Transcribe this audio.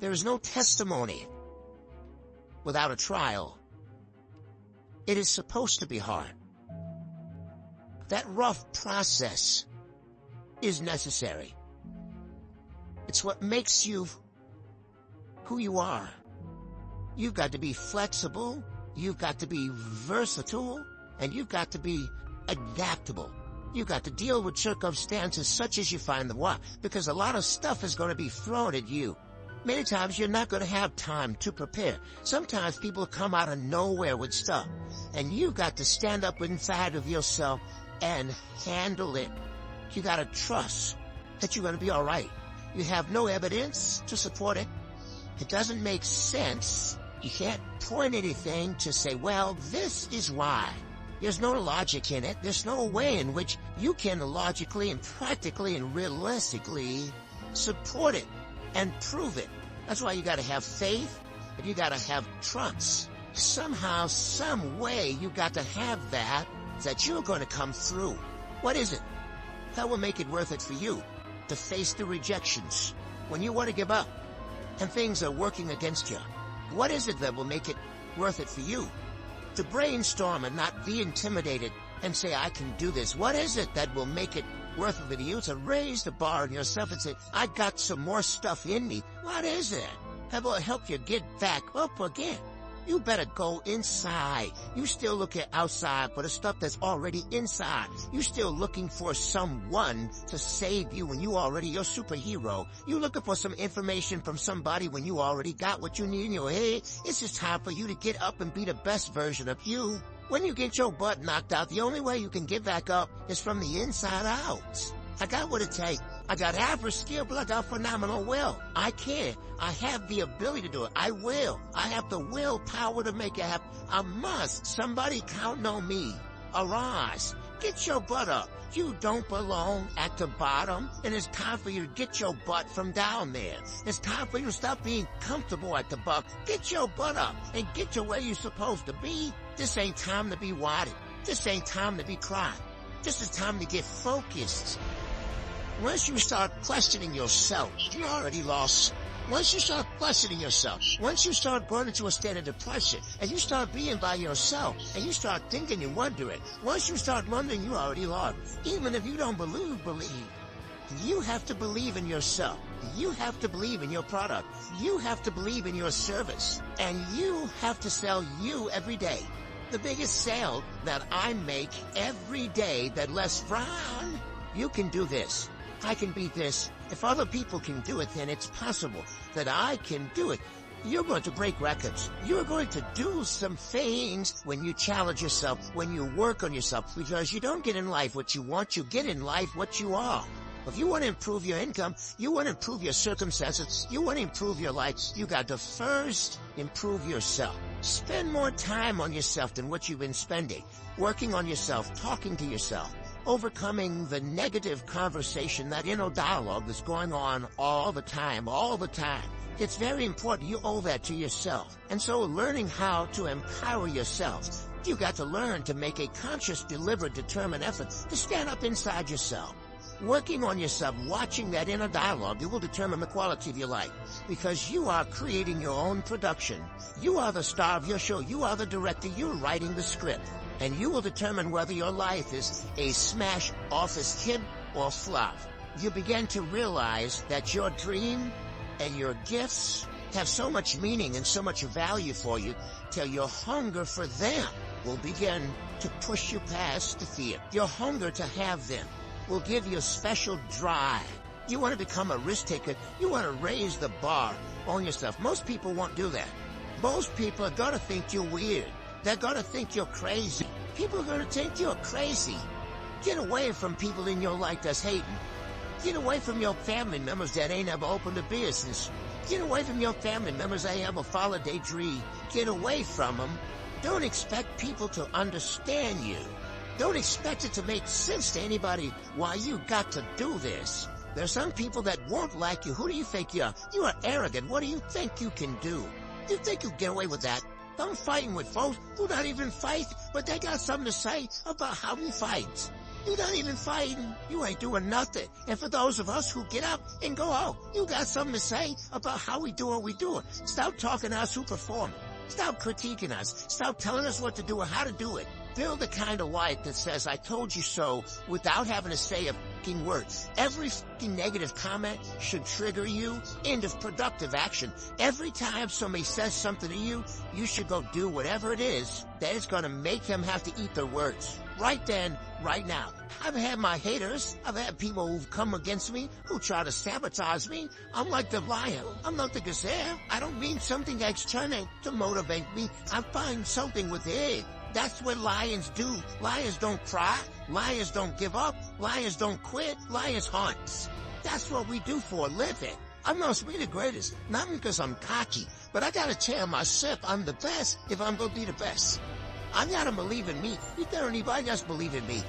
There is no testimony without a trial. It is supposed to be hard. That rough process is necessary. It's what makes you who you are. You've got to be flexible, you've got to be versatile, and you've got to be adaptable. You've got to deal with circumstances such as you find them. Why? Because a lot of stuff is going to be thrown at you. Many times you're not going to have time to prepare. Sometimes people come out of nowhere with stuff, and you've got to stand up inside of yourself and handle it. You got to trust that you're going to be all right. You have no evidence to support it. It doesn't make sense. You can't point anything to say, well, this is why. There's no logic in it. There's no way in which you can logically and practically and realistically support it and prove it. That's why you got to have faith and you got to have trust. Somehow, some way, you got to have that you're going to come through. What is it that will make it worth it for you to face the rejections when you want to give up and things are working against you? What is it that will make it worth it for you to brainstorm and not be intimidated and say, I can do this? What is it that will make it worth it for you to raise the bar on yourself and say, I got some more stuff in me? What is it that will help you get back up again? You better go inside. You still looking outside for the stuff that's already inside. You still looking for someone to save you when you already your superhero. You looking for some information from somebody when you already got what you need in your head. It's just time for you to get up and be the best version of you. When you get your butt knocked out, the only way you can get back up is from the inside out. I got what it takes. I got average skill, but I got phenomenal will. I can. I have the ability to do it. I will. I have the willpower to make it happen. I must. Somebody count on me. Arise. Get your butt up. You don't belong at the bottom, and it's time for you to get your butt from down there. It's time for you to stop being comfortable at the bottom. Get your butt up and get to where you're supposed to be. This ain't time to be whited. This ain't time to be crying. This is time to get focused. Once you start questioning yourself, you already lost. Once you start questioning yourself, once you start going into a state of depression, and you start being by yourself, and you start thinking and wondering, once you start wondering, you already lost. Even if you don't believe. You have to believe in yourself. You have to believe in your product. You have to believe in your service. And you have to sell you every day. The biggest sale that I make every day that Les Brown, you can do this. I can beat this. If other people can do it, then it's possible that I can do it. You're going to break records. You're going to do some things when you challenge yourself, when you work on yourself, because you don't get in life what you want, you get in life what you are. If you want to improve your income, you want to improve your circumstances, you want to improve your life, you got to first improve yourself. Spend more time on yourself than what you've been spending. Working on yourself, talking to yourself. Overcoming the negative conversation, that inner dialogue that's going on all the time. It's very important. You owe that to yourself. And so learning how to empower yourself, you got to learn to make a conscious, deliberate, determined effort to stand up inside yourself. Working on yourself, watching that inner dialogue, it will determine the quality of your life. Because you are creating your own production. You are the star of your show. You are the director. You're writing the script. And you will determine whether your life is a smash office hit or flop. You begin to realize that your dream and your gifts have so much meaning and so much value for you till your hunger for them will begin to push you past the fear. Your hunger to have them will give you a special drive. You want to become a risk taker. You want to raise the bar on yourself. Most people won't do that. Most people are going to think you're weird. They're going to think you're crazy. People are going to think you're crazy. Get away from people in your life that's hating. Get away from your family members that ain't ever opened a business. Get away from your family members that ain't ever followed their dream. Get away from them. Don't expect people to understand you. Don't expect it to make sense to anybody why you got to do this. There's some people that won't like you. Who do you think you are? You are arrogant. What do you think you can do? You think you get away with that? I'm fighting with folks who don't even fight, but they got something to say about how we fight. You not even fighting. You ain't doing nothing. And for those of us who get up and go out, you got something to say about how we do what we do. Stop talking to us who perform. Stop critiquing us. Stop telling us what to do or how to do it. Build the kind of life that says, I told you so, without having to say a fucking word. Every fucking negative comment should trigger you into productive action. Every time somebody says something to you, you should go do whatever it is that is going to make them have to eat their words. Right then, right now. I've had my haters. I've had people who've come against me, who try to sabotage me. I'm like the lion. I'm not the gazelle. I don't mean something external to motivate me. I find something within. That's what lions do. Lions don't cry. Lions don't give up. Lions don't quit. Lions hunt. That's what we do for a living. I must be the greatest, not because I'm cocky, but I gotta tell myself I'm the best if I'm gonna be the best. I gotta believe in me. You tell anybody else believe in me.